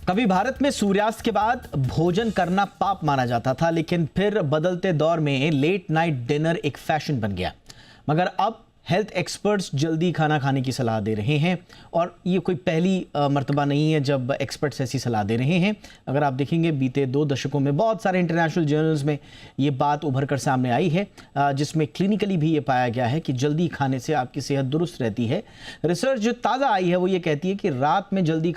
कभी भारत में सूर्यास्त के बाद भोजन करना पाप माना जाता था, लेकिन फिर बदलते दौर में लेट नाइट डिनर एक फैशन बन गया। मगर अब हेल्थ एक्सपर्ट्स जल्दी खाना खाने की सलाह दे रहे हैं और ये कोई पहली मर्तबा नहीं है जब एक्सपर्ट्स ऐसी सलाह दे रहे हैं। अगर आप देखेंगे बीते 2 दशकों में बहुत सारे इंटरनेशनल जर्नल्स में ये बात उभर कर सामने आई है, जिसमें क्लिनिकली भी ये पाया गया है कि जल्दी खाने से आपकी सेहत दुरुस्त रहती है। रिसर्च जो ताज़ा आई है वो ये कहती है कि रात में जल्दी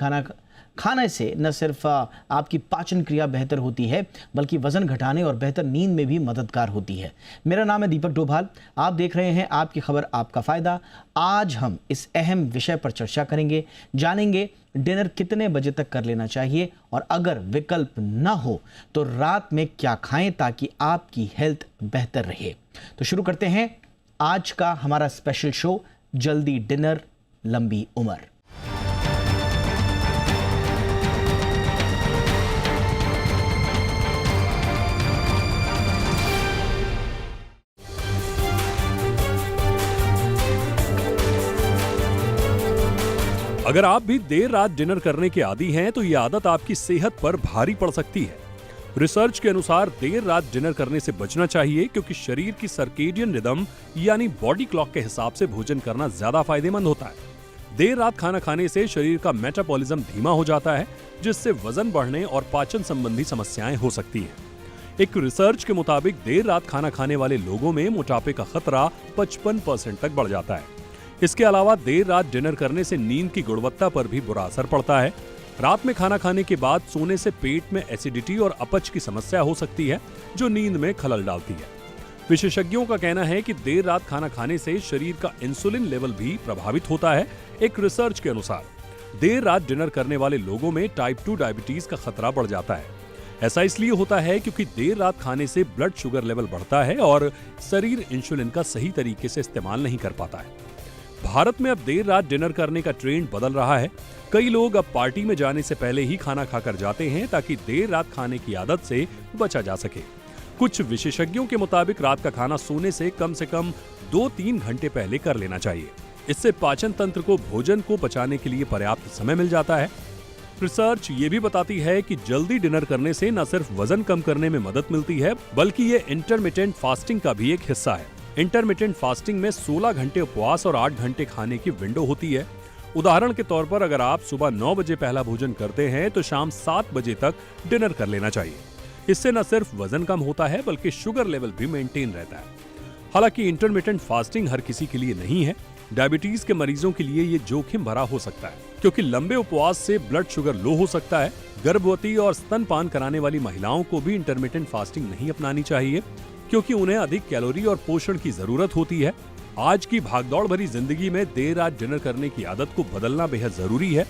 खाने से न सिर्फ आपकी पाचन क्रिया बेहतर होती है, बल्कि वजन घटाने और बेहतर नींद में भी मददगार होती है। मेरा नाम है दीपक डोभाल, आप देख रहे हैं आपकी खबर आपका फ़ायदा। आज हम इस अहम विषय पर चर्चा करेंगे, जानेंगे डिनर कितने बजे तक कर लेना चाहिए और अगर विकल्प ना हो तो रात में क्या खाएं ताकि आपकी हेल्थ बेहतर रहे। तो शुरू करते हैं आज का हमारा स्पेशल शो, जल्दी डिनर लंबी उम्र। अगर आप भी देर रात डिनर करने के आदी हैं तो ये आदत आपकी सेहत पर भारी पड़ सकती है। रिसर्च के अनुसार देर रात डिनर करने से बचना चाहिए क्योंकि शरीर की सर्केडियन रिदम यानी बॉडी क्लॉक के हिसाब से भोजन करना ज्यादा फायदेमंद होता है। देर रात खाना खाने से शरीर का मेटाबॉलिज्म धीमा हो जाता है, जिससे वजन बढ़ने और पाचन संबंधी समस्याएं हो सकती हैं। एक रिसर्च के मुताबिक देर रात खाना खाने वाले लोगों में मोटापे का खतरा 55% तक बढ़ जाता है। इसके अलावा देर रात डिनर करने से नींद की गुणवत्ता पर भी बुरा असर पड़ता है। रात में खाना खाने के बाद सोने से पेट में एसिडिटी और अपच की समस्या हो सकती है, जो नींद में खलल डालती है। विशेषज्ञों का कहना है कि देर रात खाना खाने से शरीर का इंसुलिन लेवल भी प्रभावित होता है। एक रिसर्च के अनुसार देर रात डिनर करने वाले लोगों में टाइप 2 डायबिटीज का खतरा बढ़ जाता है। ऐसा इसलिए होता है क्योंकि देर रात खाने से ब्लड शुगर लेवल बढ़ता है और शरीर इंसुलिन का सही तरीके से इस्तेमाल नहीं कर पाता है। भारत में अब देर रात डिनर करने का ट्रेंड बदल रहा है। कई लोग अब पार्टी में जाने से पहले ही खाना खाकर जाते हैं ताकि देर रात खाने की आदत से बचा जा सके। कुछ विशेषज्ञों के मुताबिक रात का खाना सोने से कम 2-3 घंटे पहले कर लेना चाहिए। इससे पाचन तंत्र को भोजन को पचाने के लिए पर्याप्त समय मिल जाता है। रिसर्च ये भी बताती है कि जल्दी डिनर करने से न सिर्फ वजन कम करने में मदद मिलती है, बल्कि ये इंटरमिटेंट फास्टिंग का भी एक हिस्सा है। इंटरमिटेंट फास्टिंग में 16 घंटे उपवास और 8 घंटे खाने की विंडो होती है। उदाहरण के तौर पर अगर आप सुबह 9 बजे पहला भोजन करते हैं तो शाम 7 बजे तक डिनर कर लेना चाहिए। इससे न सिर्फ वजन कम होता है बल्कि शुगर लेवल भी मेंटेन रहता है। हालांकि इंटरमिटेंट फास्टिंग हर किसी के लिए नहीं है। डायबिटीज के मरीजों के लिए ये जोखिम भरा हो सकता है क्योंकि लंबे उपवास से ब्लड शुगर लो हो सकता है। गर्भवती और स्तनपान कराने वाली महिलाओं को भी इंटरमिटेंट फास्टिंग नहीं अपनानी चाहिए क्योंकि उन्हें अधिक कैलोरी और पोषण की जरूरत होती है। आज की भागदौड़ भरी जिंदगी में देर रात डिनर करने की आदत को बदलना बेहद जरूरी है।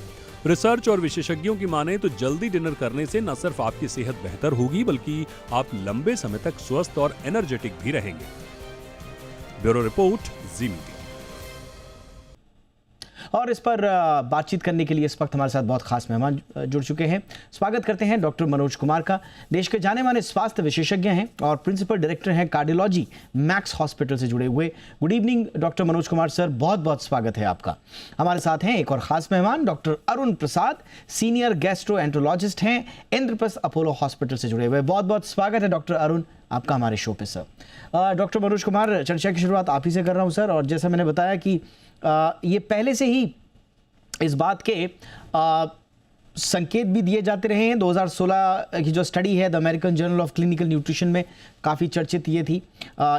रिसर्च और विशेषज्ञों की माने तो जल्दी डिनर करने से न सिर्फ आपकी सेहत बेहतर होगी बल्कि आप लंबे समय तक स्वस्थ और एनर्जेटिक भी रहेंगे। ब्यूरो रिपोर्ट, जी मीडिया। और इस पर बातचीत करने के लिए इस वक्त हमारे साथ बहुत खास मेहमान जुड़ चुके हैं। स्वागत करते हैं डॉक्टर मनोज कुमार का। देश के जाने माने स्वास्थ्य विशेषज्ञ हैं और प्रिंसिपल डायरेक्टर हैं कार्डियोलॉजी मैक्स हॉस्पिटल से जुड़े हुए। Good evening doctor Manoj Kumar sir, बहुत बहुत स्वागत है आपका। हमारे साथ हैं एक और खास मेहमान डॉक्टर अरुण प्रसाद, सीनियर गैस्ट्रोएंटरोलॉजिस्ट हैं, इंद्रप्रस्थ अपोलो हॉस्पिटल से जुड़े हुए। बहुत बहुत स्वागत है डॉक्टर अरुण आपका हमारे शो पे सर। डॉक्टर मनोज कुमार, चर्चा की शुरुआत आप ही से कर रहा हूँ सर। और जैसा मैंने बताया कि ये पहले से ही इस बात के संकेत भी दिए जाते रहे हैं। 2016 की जो स्टडी है the American journal of clinical nutrition में काफ़ी चर्चित ये थी।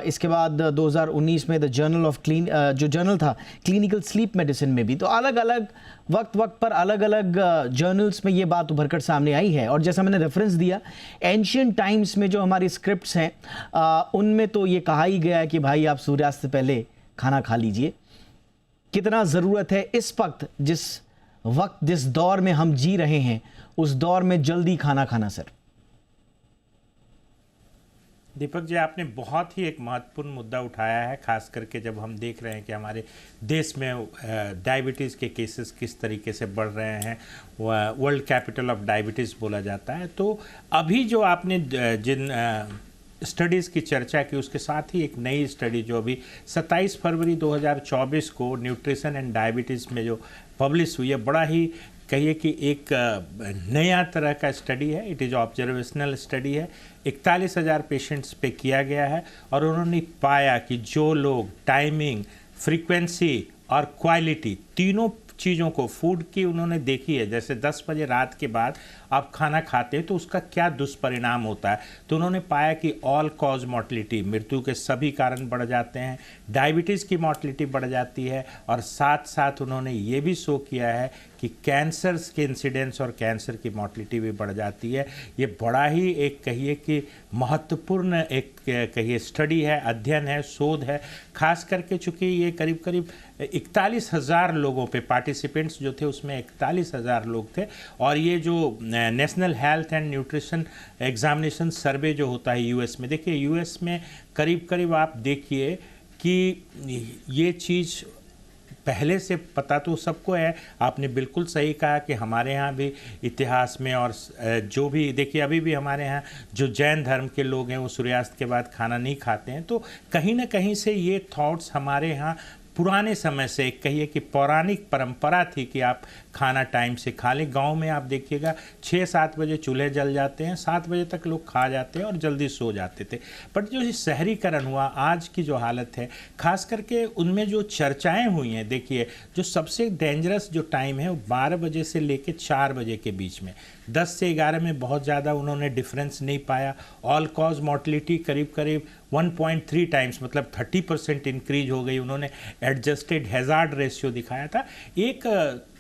इसके बाद 2019 में द जर्नल ऑफ जो जर्नल था क्लिनिकल स्लीप मेडिसिन में भी। तो अलग अलग वक्त पर अलग अलग जर्नल्स में ये बात उभर कर सामने आई है। और जैसा मैंने रेफरेंस दिया, एंशियंट टाइम्स में जो हमारी स्क्रिप्ट्स हैं उनमें तो ये कहा ही गया है कि भाई आप सूर्यास्त से पहले खाना खा लीजिए। कितना ज़रूरत है इस वक्त, जिस दौर में हम जी रहे हैं, उस दौर में जल्दी खाना खाना सर? दीपक जी, आपने बहुत ही एक महत्वपूर्ण मुद्दा उठाया है, खास करके जब हम देख रहे हैं कि हमारे देश में डायबिटीज़ के केसेस किस तरीके से बढ़ रहे हैं। वर्ल्ड कैपिटल ऑफ डायबिटीज़ बोला जाता है। तो अभी जो आपने जिन स्टडीज़ की चर्चा की, उसके साथ ही एक नई स्टडी जो अभी 27 फरवरी 2024 को न्यूट्रिशन एंड डायबिटीज़ में जो पब्लिश हुई है, बड़ा ही कहिए कि एक नया तरह का स्टडी है, इट इज़ ऑब्जर्वेशनल स्टडी है। 41,000 पेशेंट्स पे किया गया है और उन्होंने पाया कि जो लोग टाइमिंग, फ्रीक्वेंसी और क्वालिटी तीनों चीज़ों को, फूड की उन्होंने देखी है, जैसे 10 बजे रात के बाद आप खाना खाते हैं तो उसका क्या दुष्परिणाम होता है, तो उन्होंने पाया कि ऑल कॉज मॉर्टलिटी, मृत्यु के सभी कारण बढ़ जाते हैं, डायबिटीज़ की मॉर्टलिटी बढ़ जाती है, और साथ साथ उन्होंने ये भी शो किया है कि कैंसर्स के इंसिडेंस और कैंसर की मॉर्टलिटी भी बढ़ जाती है। ये बड़ा ही एक कहिए कि महत्वपूर्ण एक कहिए स्टडी है, अध्ययन है, शोध है, खास करके चूँकि ये करीब करीब 41,000 लोगों पे पार्टिसिपेंट्स जो थे उसमें 41,000 लोग थे। और ये जो national health and nutrition examination survey जो होता है यूएस में, देखिए यूएस में करीब करीब आप देखिए कि ये चीज़ पहले से पता तो सबको है। आपने बिल्कुल सही कहा कि हमारे यहाँ भी इतिहास में और जो भी देखिए अभी भी हमारे यहाँ जो जैन धर्म के लोग हैं वो सूर्यास्त के बाद खाना नहीं खाते हैं, तो कहीं ना कहीं से ये थॉट्स हमारे यहाँ पुराने समय से एक कहिए कि पौराणिक परंपरा थी कि आप खाना टाइम से खा लें। गांव में आप देखिएगा 6-7 बजे चूल्हे जल जाते हैं, 7 बजे तक लोग खा जाते हैं और जल्दी सो जाते थे। बट जो शहरीकरण हुआ, आज की जो हालत है, खास करके उनमें जो चर्चाएं हुई हैं, देखिए जो सबसे डेंजरस जो टाइम है वो 12 बजे से लेके 4 बजे के बीच में, 10 से 11 में बहुत ज़्यादा उन्होंने डिफरेंस नहीं पाया। ऑल कॉज मॉर्टलिटी करीब करीब 1.3 टाइम्स मतलब 30% इंक्रीज हो गई। उन्होंने एडजस्टेड हैजार्ड रेशियो दिखाया था। एक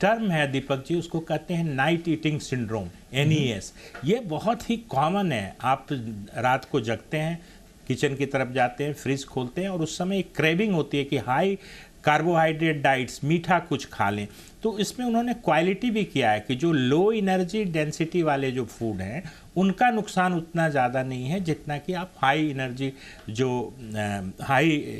टर्म है दीपक जी, उसको कहते हैं नाइट ईटिंग सिंड्रोम, NES। ये बहुत ही कॉमन है। आप रात को जगते हैं, किचन की तरफ जाते हैं, फ्रिज खोलते हैं और उस समय एक क्रेविंग होती है कि हाई कार्बोहाइड्रेट डाइट्स, मीठा कुछ खा लें। तो इसमें उन्होंने क्वालिटी भी किया है कि जो लो एनर्जी डेंसिटी वाले जो फूड हैं उनका नुकसान उतना ज़्यादा नहीं है जितना कि आप हाई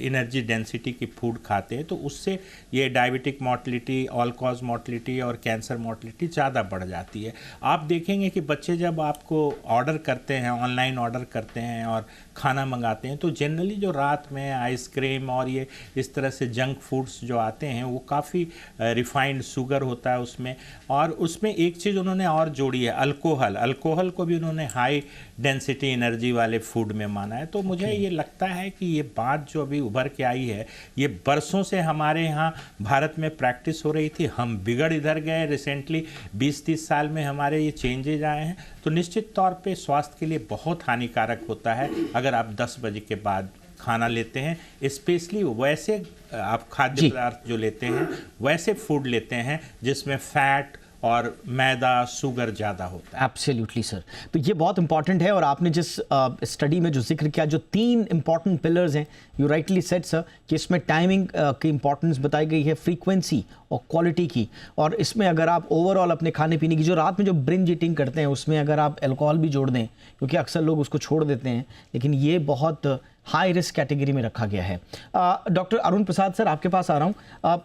एनर्जी डेंसिटी की फूड खाते हैं, तो उससे ये diabetic mortality, all cause mortality और कैंसर मॉर्टलिटी ज़्यादा बढ़ जाती है। आप देखेंगे कि बच्चे जब आपको ऑर्डर करते हैं, ऑनलाइन ऑर्डर करते हैं और खाना मंगाते हैं, तो जनरली जो रात में आइसक्रीम और ये इस तरह से जंक फूड्स जो आते हैं वो काफ़ी रिफाइंड शुगर होता है उसमें। और उसमें एक चीज़ उन्होंने और जोड़ी है, अल्कोहल को भी उन्होंने हाई डेंसिटी एनर्जी वाले फूड में माना है। तो मुझे ये लगता है कि ये बात जो अभी उभर के आई है, ये बरसों से हमारे यहाँ भारत में प्रैक्टिस हो रही थी। हम बिगड़ इधर गए, रिसेंटली 20-30 साल में हमारे ये चेंजेज आए हैं। तो निश्चित तौर पे स्वास्थ्य के लिए बहुत हानिकारक होता है अगर आप 10 बजे के बाद खाना लेते हैं, स्पेशली वैसे आप खाद्य पदार्थ जो लेते हैं, वैसे फूड लेते हैं जिसमें फैट और मैदा, शुगर ज़्यादा होता है। एब्सोल्युटली सर, तो ये बहुत इंपॉर्टेंट है। और आपने जिस स्टडी में जो जिक्र किया, जो 3 इंपॉर्टेंट पिलर्स हैं, यू राइटली सेड सर कि इसमें टाइमिंग की इंपॉर्टेंस बताई गई है, फ्रीक्वेंसी और क्वालिटी की। और इसमें अगर आप ओवरऑल अपने खाने पीने की, जो रात में जो ब्रिंज ईटिंग करते हैं उसमें अगर आप अल्कोहल भी जोड़ दें, क्योंकि अक्सर लोग उसको छोड़ देते हैं, लेकिन ये बहुत हाई रिस्क कैटेगरी में रखा गया है। डॉक्टर अरुण प्रसाद सर, आपके पास आ रहा हूँ।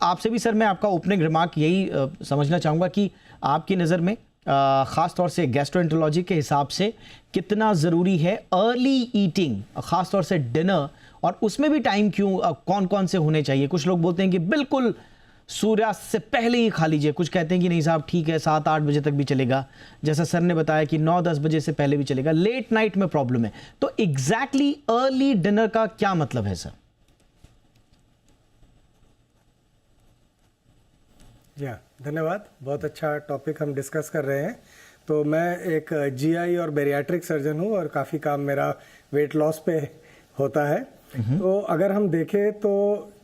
आपसे भी सर मैं आपका ओपनिंग रिमार्क यही समझना चाहूँगा कि आपकी नज़र में ख़ास तौर से गैस्ट्रोएंटरोलॉजी के हिसाब से कितना ज़रूरी है अर्ली ईटिंग, ख़ास तौर से डिनर, और उसमें भी टाइम क्यों, कौन कौन से होने चाहिए? कुछ लोग बोलते हैं कि बिल्कुल सूर्यास्त से पहले ही खा लीजिए, कुछ कहते हैं कि नहीं साहब ठीक है 7-8 बजे तक भी चलेगा, जैसा सर ने बताया कि 9-10 बजे से पहले भी चलेगा, लेट नाइट में प्रॉब्लम है। तो एग्जैक्टली अर्ली डिनर का क्या मतलब है सर? धन्यवाद, बहुत अच्छा टॉपिक हम डिस्कस कर रहे हैं। तो मैं एक GI और बेरियाट्रिक सर्जन हूँ और काफ़ी काम मेरा वेट लॉस पे होता है। तो अगर हम देखें तो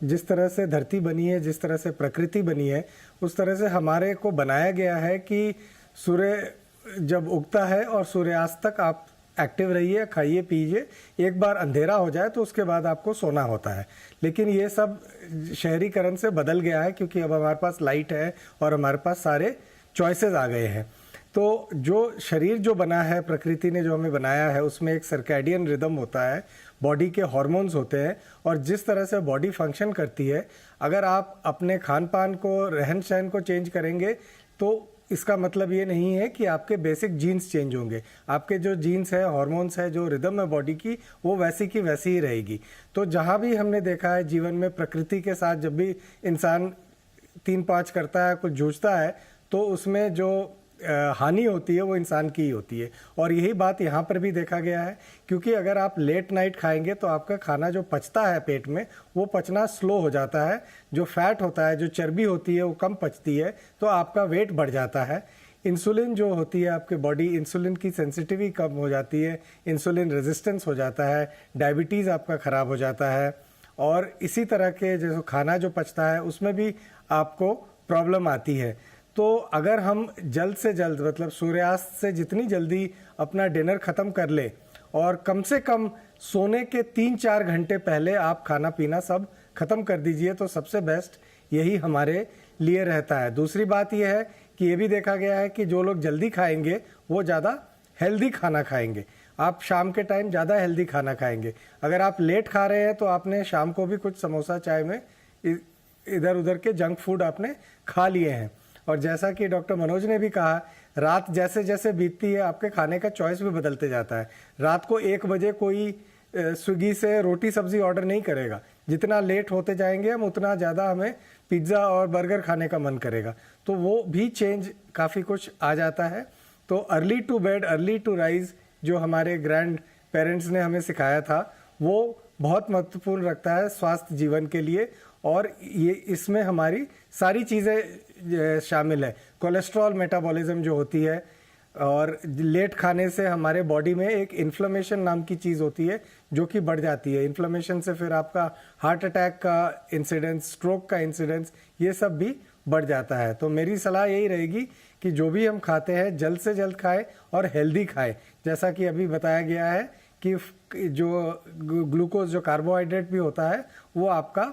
जिस तरह से धरती बनी है, जिस तरह से प्रकृति बनी है, उस तरह से हमारे को बनाया गया है कि सूर्य जब उगता है और सूर्यास्त तक आप एक्टिव रहिए, खाइए पीजिए, एक बार अंधेरा हो जाए तो उसके बाद आपको सोना होता है। लेकिन ये सब शहरीकरण से बदल गया है क्योंकि अब हमारे पास लाइट है और हमारे पास सारे चॉइसेस आ गए हैं। तो जो शरीर जो बना है, प्रकृति ने जो हमें बनाया है, उसमें एक सर्कैडियन रिदम होता है, बॉडी के हार्मोन्स होते हैं, और जिस तरह से बॉडी फंक्शन करती है, अगर आप अपने खान पान को, रहन सहन को चेंज करेंगे तो इसका मतलब ये नहीं है कि आपके बेसिक जीन्स चेंज होंगे। आपके जो जीन्स है, हार्मोन्स है, जो रिदम है बॉडी की, वो वैसी की वैसी ही रहेगी। तो जहाँ भी हमने देखा है जीवन में प्रकृति के साथ, जब भी इंसान 3-5 करता है, कुछ जूझता है, तो उसमें जो हानि होती है वो इंसान की ही होती है। और यही बात यहाँ पर भी देखा गया है, क्योंकि अगर आप लेट नाइट खाएंगे तो आपका खाना जो पचता है पेट में वो पचना स्लो हो जाता है, जो फैट होता है, जो चर्बी होती है वो कम पचती है, तो आपका वेट बढ़ जाता है। इंसुलिन जो होती है आपके बॉडी, इंसुलिन की सेंसिटिविटी कम हो जाती है, इंसुलिन रेजिस्टेंस हो जाता है, डायबिटीज़ आपका ख़राब हो जाता है, और इसी तरह के जो खाना जो पचता है उसमें भी आपको प्रॉब्लम आती है। तो अगर हम जल्द से जल्द, मतलब सूर्यास्त से जितनी जल्दी अपना डिनर ख़त्म कर ले और कम से कम सोने के 3-4 घंटे पहले आप खाना पीना सब ख़त्म कर दीजिए, तो सबसे बेस्ट यही हमारे लिए रहता है। दूसरी बात यह है कि ये भी देखा गया है कि जो लोग जल्दी खाएंगे वो ज़्यादा हेल्दी खाना खाएंगे। आप शाम के टाइम ज़्यादा हेल्दी खाना खाएंगे। अगर आप लेट खा रहे हैं तो आपने शाम को भी कुछ समोसा चाय में इधर उधर के जंक फूड आपने खा लिए हैं। और जैसा कि डॉक्टर मनोज ने भी कहा, रात जैसे जैसे बीतती है आपके खाने का चॉइस भी बदलते जाता है। रात को 1 बजे कोई स्विगी से रोटी सब्जी ऑर्डर नहीं करेगा। जितना लेट होते जाएंगे हम उतना ज़्यादा हमें पिज़्ज़ा और बर्गर खाने का मन करेगा। तो वो भी चेंज काफ़ी कुछ आ जाता है। तो early to bed early to rise जो हमारे ग्रैंड पेरेंट्स ने हमें सिखाया था वो बहुत महत्वपूर्ण रखता है स्वास्थ्य जीवन के लिए। और ये इसमें हमारी सारी चीज़ें शामिल है। कोलेस्ट्रॉल मेटाबॉलिज्म जो होती है, और लेट खाने से हमारे बॉडी में एक इन्फ्लेमेशन नाम की चीज़ होती है जो कि बढ़ जाती है। इन्फ्लेमेशन से फिर आपका हार्ट अटैक का इंसिडेंस, स्ट्रोक का इंसिडेंस, ये सब भी बढ़ जाता है। तो मेरी सलाह यही रहेगी कि जो भी हम खाते हैं जल्द से जल्द खाएं और हेल्दी खाएं। जैसा कि अभी बताया गया है कि जो ग्लूकोज, जो कार्बोहाइड्रेट भी होता है, वो आपका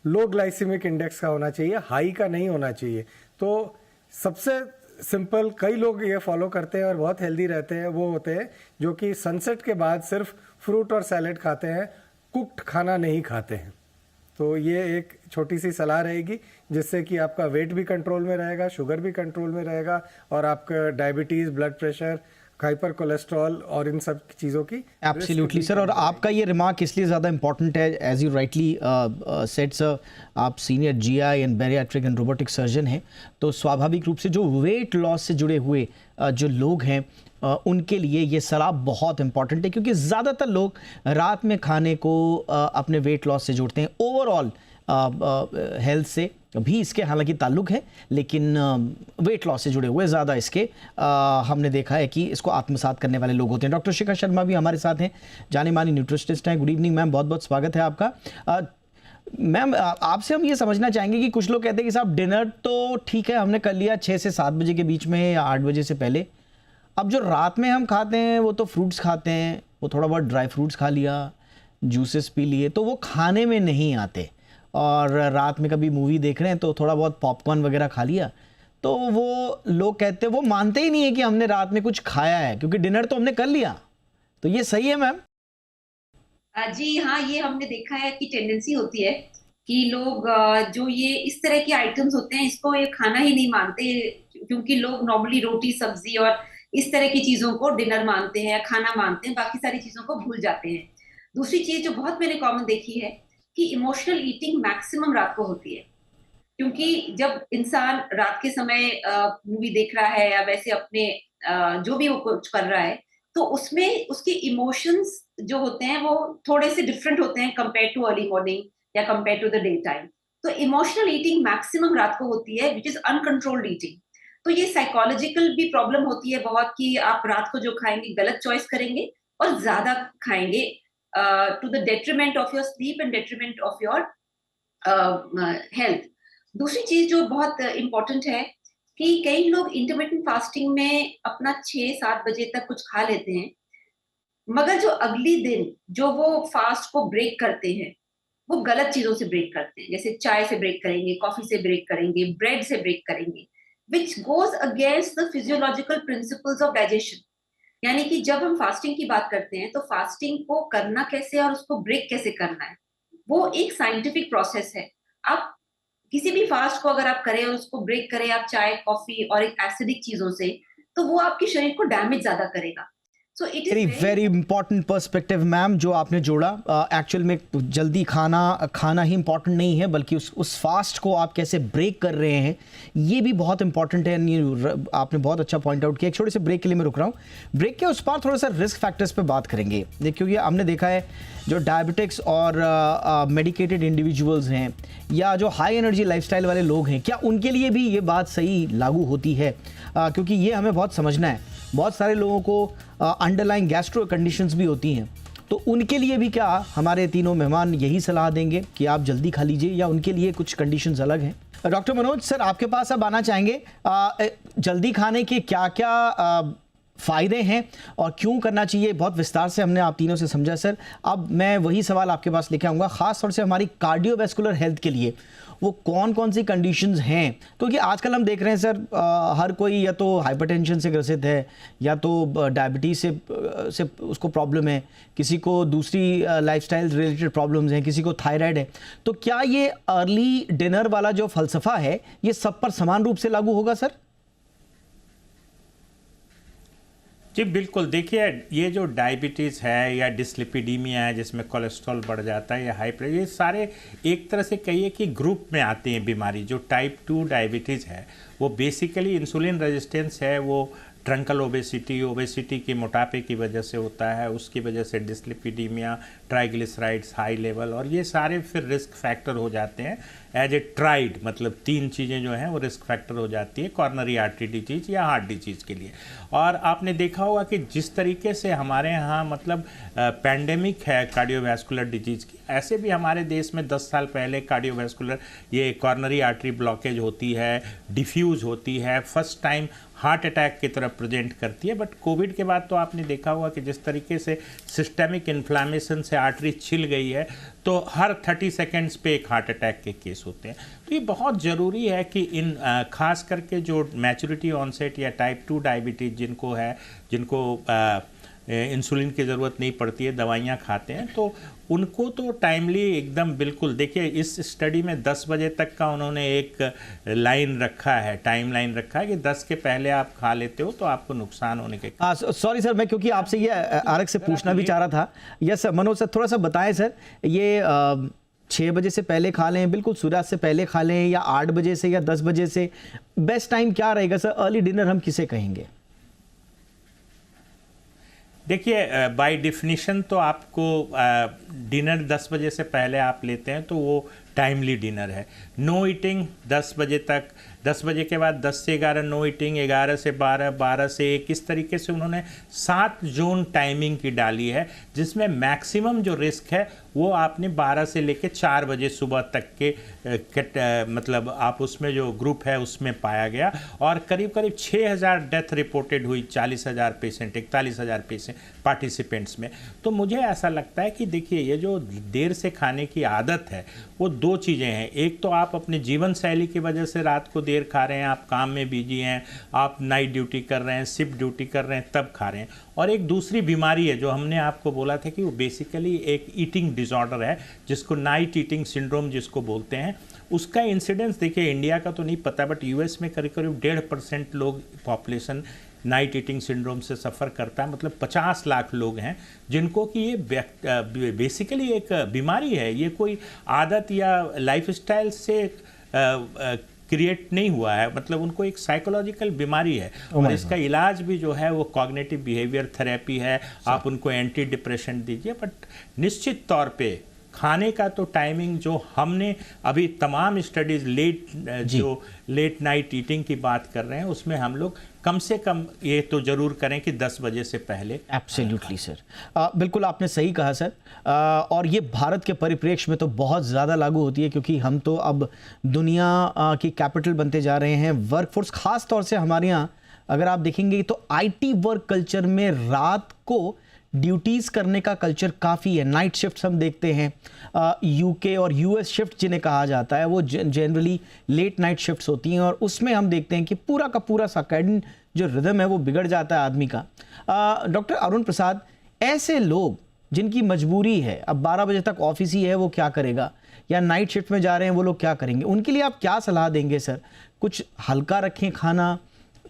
लो ग्लाइसेमिक इंडेक्स का होना चाहिए, हाई का नहीं होना चाहिए। तो सबसे सिंपल, कई लोग ये फॉलो करते हैं और बहुत हेल्दी रहते हैं, वो होते हैं जो कि सनसेट के बाद सिर्फ फ्रूट और सैलेड खाते हैं, कुक्ड खाना नहीं खाते हैं। तो ये एक छोटी सी सलाह रहेगी जिससे कि आपका वेट भी कंट्रोल में रहेगा, शुगर भी कंट्रोल में रहेगा, और आपका diabetes, blood pressure, hyper cholesterol और इन सब चीज़ों की एब्सोल्युटली सर। और आपका ये रिमार्क इसलिए ज़्यादा इंपॉर्टेंट है, as you rightly said sir, आप senior GI and bariatric and robotic surgeon हैं, तो स्वाभाविक रूप से जो वेट लॉस से जुड़े हुए जो लोग हैं उनके लिए ये सलाह बहुत इंपॉर्टेंट है, क्योंकि ज़्यादातर लोग रात में खाने को अपने वेट लॉस से जोड़ते हैं। ओवरऑल हेल्थ से भी इसके हालांकि ताल्लुक है, लेकिन वेट लॉस से जुड़े हुए ज़्यादा इसके हमने देखा है कि इसको आत्मसात करने वाले लोग होते हैं। डॉक्टर शिखा शर्मा भी हमारे साथ हैं, जाने मानी न्यूट्रिशनिस्ट हैं। गुड इवनिंग मैम, बहुत बहुत स्वागत है आपका। मैम, आपसे हम ये समझना चाहेंगे कि कुछ लोग कहते हैं कि साहब डिनर तो ठीक है हमने कर लिया 6 से 7 बजे के बीच में या 8 बजे से पहले, अब जो रात में हम खाते हैं वो तो फ्रूट्स खाते हैं, वो थोड़ा बहुत ड्राई फ्रूट्स खा लिया, जूसेस पी लिए, तो वो खाने में नहीं आते। और रात में कभी मूवी देख रहे हैं तो थोड़ा बहुत पॉपकॉर्न वगैरह खा लिया, तो वो लोग कहते हैं, वो मानते ही नहीं है कि हमने रात में कुछ खाया है, क्योंकि डिनर तो हमने कर लिया। तो ये सही है मैम? जी हाँ, ये हमने देखा है कि टेंडेंसी होती है कि लोग जो ये इस तरह के आइटम्स होते हैं इसको ये खाना ही नहीं मानते, क्योंकि लोग नॉर्मली रोटी सब्जी और इस तरह की चीजों को डिनर मानते हैं या खाना मानते हैं, बाकी सारी चीजों को भूल जाते हैं। दूसरी चीज जो बहुत मैंने कॉमन देखी है कि इमोशनल ईटिंग मैक्सिमम रात को होती है, क्योंकि जब इंसान रात के समय मूवी देख रहा है या वैसे अपने जो भी वो कुछ कर रहा है, तो उसमें उसके इमोशंस जो होते हैं वो थोड़े से डिफरेंट होते हैं कंपेयर टू अर्ली मॉर्निंग या compare to the day time. तो इमोशनल ईटिंग मैक्सिमम रात को होती है, विच इज अनकंट्रोल्ड ईटिंग। तो ये साइकोलॉजिकल भी प्रॉब्लम होती है बहुत कि आप रात को जो खाएंगे गलत चॉइस करेंगे और ज्यादा खाएंगे, to the detriment of your sleep and detriment of your health. दूसरी चीज जो बहुत इंपॉर्टेंट है कि कई लोग इंटरमिटेंट फास्टिंग में अपना 6-7 बजे तक कुछ खा लेते हैं, मगर जो अगली दिन जो वो फास्ट को ब्रेक करते हैं वो गलत चीजों से ब्रेक करते हैं, जैसे चाय से ब्रेक करेंगे, कॉफी से ब्रेक करेंगे, ब्रेड से ब्रेक करेंगे, which goes against the physiological principles of digestion। यानी कि जब हम फास्टिंग की बात करते हैं तो फास्टिंग को करना कैसे और उसको ब्रेक कैसे करना है, वो एक साइंटिफिक प्रोसेस है। आप किसी भी फास्ट को अगर आप करें और उसको ब्रेक करें आप चाय, कॉफी और एक एसिडिक चीजों से, तो वो आपके शरीर को डैमेज ज्यादा करेगा। So it is very very important perspective ma'am जो आपने जोड़ा। एक्चुअल में जल्दी खाना ही इंपॉर्टेंट नहीं है, बल्कि उस फास्ट को आप कैसे ब्रेक कर रहे हैं ये भी बहुत इंपॉर्टेंट है। आपने बहुत अच्छा पॉइंट आउट किया। एक छोटे से ब्रेक के लिए मैं रुक रहा हूँ। ब्रेक के उस पार थोड़ा सा रिस्क फैक्टर्स पे बात करेंगे, क्योंकि हमने देखा है जो डायबिटिक्स और मेडिकेटेड इंडिविजुअल्स हैं या जो हाई एनर्जी लाइफस्टाइल वाले लोग हैं, क्या उनके लिए भी ये बात सही लागू होती है? क्योंकि ये हमें बहुत समझना है। बहुत सारे लोगों को अंडरलाइंग गैस्ट्रो कंडीशंस भी होती हैं, तो उनके लिए भी क्या हमारे तीनों मेहमान यही सलाह देंगे कि आप जल्दी खा लीजिए, या उनके लिए कुछ कंडीशंस अलग हैं? डॉक्टर मनोज सर, आपके पास अब आना चाहेंगे। जल्दी खाने के क्या क्या फ़ायदे हैं और क्यों करना चाहिए? बहुत विस्तार से हमने आप तीनों से समझा सर। अब मैं वही सवाल आपके पास लेके आऊँगा, ख़ास तौर से हमारी कार्डियोवैस्कुलर हेल्थ के लिए वो कौन कौन सी कंडीशंस हैं? क्योंकि आजकल हम देख रहे हैं सर, हर कोई या तो हाइपरटेंशन से ग्रसित है, या तो डायबिटीज़ से उसको प्रॉब्लम है, किसी को दूसरी लाइफस्टाइल रिलेटेड प्रॉब्लम्स हैं, किसी को थायराइड है। तो क्या ये अर्ली डिनर वाला जो फ़लसफ़ा है ये सब पर समान रूप से लागू होगा सर? जी बिल्कुल। देखिए, ये जो डायबिटीज़ है या डिस्लिपिडीमिया है जिसमें कोलेस्ट्रॉल बढ़ जाता है या हाई प्रेशर, ये सारे एक तरह से कहिए कि ग्रुप में आते हैं बीमारी। जो टाइप 2 डायबिटीज़ है वो बेसिकली इंसुलिन रेजिस्टेंस है, वो ट्रंकल ओबेसिटी की मोटापे की वजह से होता है, उसकी वजह से डिस्लिपिडीमिया, ट्राइग्लिसराइड्स हाई लेवल, और ये सारे फिर रिस्क फैक्टर हो जाते हैं एज ए ट्राइड। मतलब 3 चीज़ें जो हैं वो रिस्क फैक्टर हो जाती है कॉर्नरी आर्टरी डिजीज या हार्ट डिजीज़ के लिए। और आपने देखा होगा कि जिस तरीके से हमारे यहाँ मतलब पैंडेमिक है कार्डियोवैस्कुलर डिजीज़ की, ऐसे भी हमारे देश में 10 साल पहले कार्डियोवैस्कुलर ये कॉर्नरी आर्टरी ब्लॉकेज होती है, डिफ्यूज़ होती है, फर्स्ट टाइम हार्ट अटैक की तरफ प्रेजेंट करती है। बट कोविड के बाद तो आपने देखा होगा कि जिस तरीके से सिस्टेमिक इन्फ्लामेशन से आर्टरी छिल गई है, तो हर 30 सेकेंड्स पे एक हार्ट अटैक के केस होते हैं। तो ये बहुत ज़रूरी है कि इन खास करके जो मैच्योरिटी ऑनसेट या टाइप 2 डायबिटीज़ जिनको है, जिनको इंसुलिन की ज़रूरत नहीं पड़ती है, दवाइयाँ खाते हैं, तो उनको तो टाइमली एकदम बिल्कुल। देखिए, इस स्टडी में 10 बजे तक का उन्होंने एक लाइन रखा है, टाइम लाइन रखा है कि 10 के पहले आप खा लेते हो तो आपको नुकसान होने के। सॉरी सर, मैं क्योंकि आपसे ये आरक से पूछना भी चाह रहा था। यस सर, मनोज सर थोड़ा सा बताएं सर, ये 6 बजे से पहले खा लें, बिल्कुल सूर्यास्त से पहले खा लें, या 8 बजे से या 10 बजे से, बेस्ट टाइम क्या रहेगा सर? अर्ली डिनर हम किसे कहेंगे? देखिए, बाय डिफिनीशन तो आपको डिनर 10 बजे से पहले आप लेते हैं तो वो टाइमली डिनर है। नो ईटिंग 10 बजे तक, 10 बजे के बाद 10 से 11 नो ईटिंग, 11 से 12, 12 से 1, इस तरीके से उन्होंने 7 जोन टाइमिंग की डाली है, जिसमें मैक्सिमम जो रिस्क है वो आपने 12 से लेके 4 बजे सुबह तक के मतलब आप उसमें जो ग्रुप है उसमें पाया गया। और करीब करीब 6000 डेथ रिपोर्टेड हुई 40,000 पेशेंट, 41,000 पेशेंट पार्टिसिपेंट्स में। तो मुझे ऐसा लगता है कि देखिए, ये जो देर से खाने की आदत है वो 2 चीज़ें हैं। एक तो आप अपने जीवन शैली की वजह से रात को देर खा रहे हैं, आप काम में बिजी हैं, आप नाइट ड्यूटी कर रहे हैं, शिफ्ट ड्यूटी कर रहे हैं, तब खा रहे हैं। और एक दूसरी बीमारी है जो हमने आपको बोला था कि वो बेसिकली एक ईटिंग डिसऑर्डर है, जिसको नाइट ईटिंग सिंड्रोम जिसको बोलते हैं। उसका इंसिडेंस देखिए, इंडिया का तो नहीं पता, बट यूएस में करीब करीब 1.5% लोग पॉपुलेशन नाइट ईटिंग सिंड्रोम से सफ़र करता है। मतलब 50 लाख लोग हैं जिनको कि ये बेसिकली एक बीमारी है, ये कोई आदत या लाइफस्टाइल से क्रिएट नहीं हुआ है, मतलब उनको एक साइकोलॉजिकल बीमारी है। और इसका इलाज भी जो है वो कॉग्निटिव बिहेवियर थेरेपी है, आप उनको एंटी डिप्रेशन दीजिए। बट निश्चित तौर पे खाने का तो टाइमिंग जो हमने अभी तमाम स्टडीज लेट नाइट ईटिंग की बात कर रहे हैं, उसमें हम लोग कम से कम ये तो जरूर करें कि 10 बजे से पहले। एब्सोल्युटली सर, बिल्कुल आपने सही कहा सर। और ये भारत के परिप्रेक्ष्य में तो बहुत ज़्यादा लागू होती है, क्योंकि हम तो अब दुनिया की कैपिटल बनते जा रहे हैं। वर्कफोर्स खास तौर से हमारे यहाँ अगर आप देखेंगे तो आईटी वर्क कल्चर में रात को ड्यूटीज़ करने का कल्चर काफ़ी है। नाइट शिफ्ट्स हम देखते हैं, यूके और यूएस शिफ्ट जिन्हें कहा जाता है वो जनरली लेट नाइट शिफ्ट्स होती हैं, और उसमें हम देखते हैं कि पूरा का पूरा सर्कैडियन जो रिदम है वो बिगड़ जाता है आदमी का। डॉक्टर अरुण प्रसाद, ऐसे लोग जिनकी मजबूरी है, अब 12 बजे तक ऑफिस ही है, वो क्या करेगा? या नाइट शिफ्ट में जा रहे हैं वो लोग क्या करेंगे? उनके लिए आप क्या सलाह देंगे सर? कुछ हल्का रखें खाना,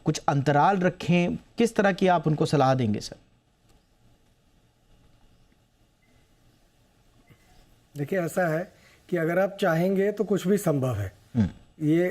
कुछ अंतराल रखें, किस तरह की आप उनको सलाह देंगे सर? देखिए ऐसा है कि अगर आप चाहेंगे तो कुछ भी संभव है। ये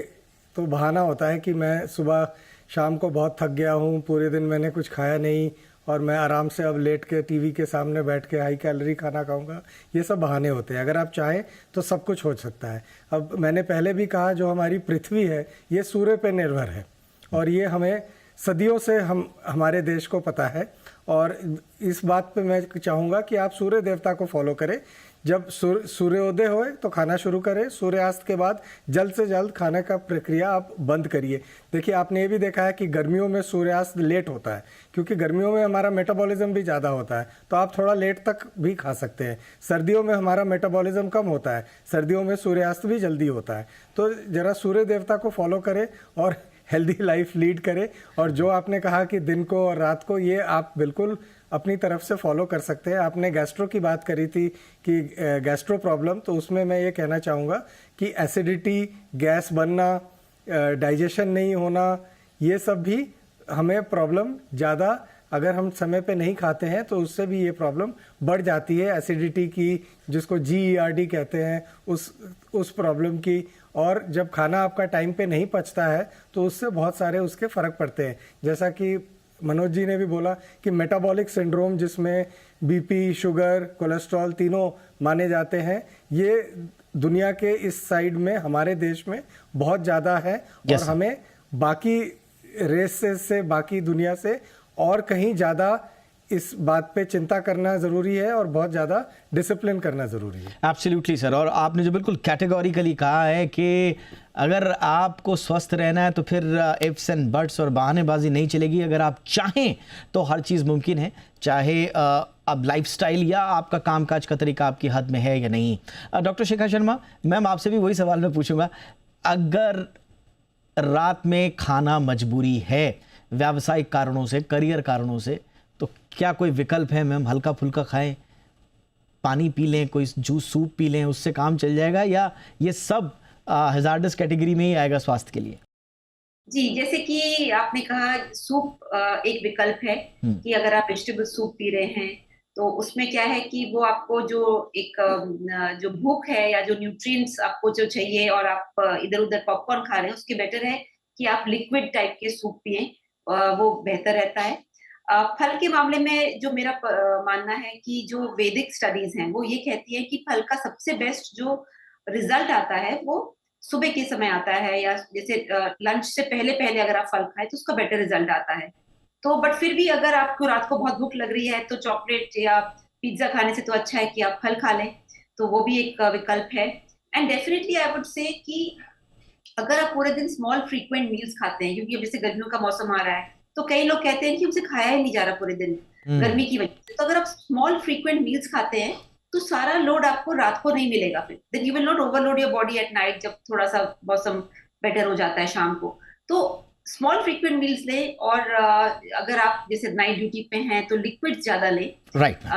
तो बहाना होता है कि मैं सुबह शाम को बहुत थक गया हूँ, पूरे दिन मैंने कुछ खाया नहीं और मैं आराम से अब लेट के टीवी के सामने बैठ के हाई कैलोरी खाना खाऊंगा। ये सब बहाने होते हैं। अगर आप चाहें तो सब कुछ हो सकता है। अब मैंने पहले भी कहा, जो हमारी पृथ्वी है ये सूर्य पे निर्भर है और ये हमें सदियों से हमारे देश को पता है। और इस बात पे मैं चाहूँगा कि आप सूर्य देवता को फॉलो करें। जब सूर्योदय होए तो खाना शुरू करें, सूर्यास्त के बाद जल्द से जल्द खाने का प्रक्रिया आप बंद करिए। देखिए आपने ये भी देखा है कि गर्मियों में सूर्यास्त लेट होता है, क्योंकि गर्मियों में हमारा मेटाबॉलिज्म भी ज़्यादा होता है, तो आप थोड़ा लेट तक भी खा सकते हैं। सर्दियों में हमारा मेटाबॉलिज्म कम होता है, सर्दियों में सूर्यास्त भी जल्दी होता है। तो ज़रा सूर्य देवता को फॉलो करें और हेल्दी लाइफ लीड करें। और जो आपने कहा कि दिन को और रात को, ये आप बिल्कुल अपनी तरफ से फॉलो कर सकते हैं। आपने गैस्ट्रो की बात करी थी कि गैस्ट्रो प्रॉब्लम, तो उसमें मैं ये कहना चाहूँगा कि एसिडिटी, गैस बनना, डाइजेशन नहीं होना, ये सब भी हमें प्रॉब्लम ज़्यादा, अगर हम समय पे नहीं खाते हैं तो उससे भी ये प्रॉब्लम बढ़ जाती है। एसिडिटी की, जिसको GERD कहते हैं, उस प्रॉब्लम की। और जब खाना आपका टाइम पे नहीं पचता है तो उससे बहुत सारे उसके फ़र्क पड़ते हैं। जैसा कि मनोज जी ने भी बोला कि मेटाबॉलिक सिंड्रोम, जिसमें BP, शुगर, कोलेस्ट्रॉल तीनों माने जाते हैं, ये दुनिया के इस साइड में, हमारे देश में बहुत ज़्यादा है। और हमें बाकी रेस से बाकी दुनिया से और कहीं ज़्यादा इस बात पे चिंता करना ज़रूरी है और बहुत ज़्यादा डिसिप्लिन करना ज़रूरी है। Absolutely sir. और आपने जो बिल्कुल कैटेगोरिकली कहा है कि अगर आपको स्वस्थ रहना है तो फिर इफ्स एंड बट्स और बहानेबाजी नहीं चलेगी। अगर आप चाहें तो हर चीज़ मुमकिन है, चाहे अब लाइफस्टाइल या आपका कामकाज का तरीका आपकी हद में है या नहीं। डॉक्टर शिखा शर्मा मैम, आपसे भी वही सवाल मैं पूछूंगा, अगर रात में खाना मजबूरी है व्यावसायिक कारणों से, करियर कारणों से, तो क्या कोई विकल्प है मैम? हल्का फुल्का खाएं, पानी पी लें, कोई जूस सूप पी लें, उससे काम चल जाएगा, या ये सब हैजार्डस कैटेगरी में ही आएगा स्वास्थ्य के लिए? जी, जैसे कि आपने कहा, सूप एक विकल्प है कि अगर आप वेजिटेबल सूप पी रहे हैं तो उसमें क्या है कि वो आपको जो एक जो भूख है या जो न्यूट्रिएंट्स आपको जो चाहिए, और आप इधर उधर पॉपकॉर्न खा रहे हैं, उसके बेटर है कि आप लिक्विड टाइप के सूप पिए, वो बेहतर रहता है। फल के मामले में जो मेरा मानना है कि जो वैदिक स्टडीज हैं वो ये कहती है कि फल का सबसे बेस्ट जो रिजल्ट आता है वो सुबह के समय आता है, या जैसे लंच से पहले पहले अगर आप फल खाएं तो उसका बेटर रिजल्ट आता है। तो बट फिर भी अगर आपको रात को बहुत भूख लग रही है तो चॉकलेट या पिज्जा खाने से तो अच्छा है कि आप फल खा लें, तो वो भी एक विकल्प है। And definitely I would say कि अगर आप पूरे दिन स्मॉल फ्रीक्वेंट मील्स खाते हैं, क्योंकि अब जैसे गर्मियों का मौसम आ रहा है तो कई लोग कहते हैं कि हमसे खाया ही नहीं जा रहा पूरे दिन गर्मी की वजह से, तो अगर आप स्मॉल फ्रीक्वेंट मील्स खाते हैं तो सारा लोड आपको रात को नहीं मिलेगा। फिर then you will not overload your body at night, जब थोड़ा सा मौसम बेटर हो जाता है शाम को। तो स्मॉल फ्रीक्वेंट मील्स लें, और अगर आप जैसे नाइट ड्यूटी पे हैं तो लिक्विड ज्यादा लें, राइट,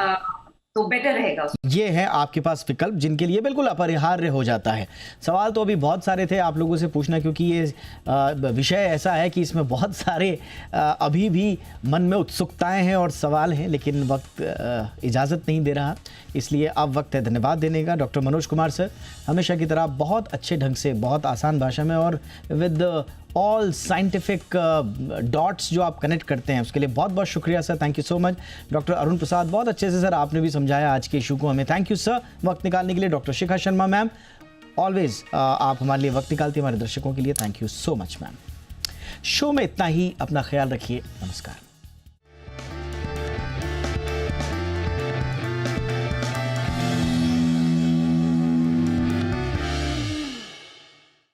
तो बेटर रहेगा। ये है आपके पास विकल्प जिनके लिए बिल्कुल अपरिहार्य हो जाता है। सवाल तो अभी बहुत सारे थे आप लोगों से पूछना, क्योंकि ये विषय ऐसा है कि इसमें बहुत सारे अभी भी मन में उत्सुकताएं हैं और सवाल हैं, लेकिन वक्त इजाज़त नहीं दे रहा, इसलिए अब वक्त है धन्यवाद देने का। डॉक्टर मनोज कुमार सर, हमेशा की तरह बहुत अच्छे ढंग से, बहुत आसान भाषा में और विद ऑल साइंटिफिक डॉट्स जो आप कनेक्ट करते हैं, उसके लिए बहुत बहुत शुक्रिया sir, thank you so much. Doctor Arun Prasad, बहुत अच्छे से सर आपने भी समझाया आज के इशू को हमें, थैंक यू सर वक्त निकालने के लिए। Doctor Shikha Sharma ma'am, always आप हमारे लिए वक्त निकालती हैं, हमारे दर्शकों के लिए, thank you so much ma'am. Show में इतना ही, अपना ख्याल रखिए, नमस्कार।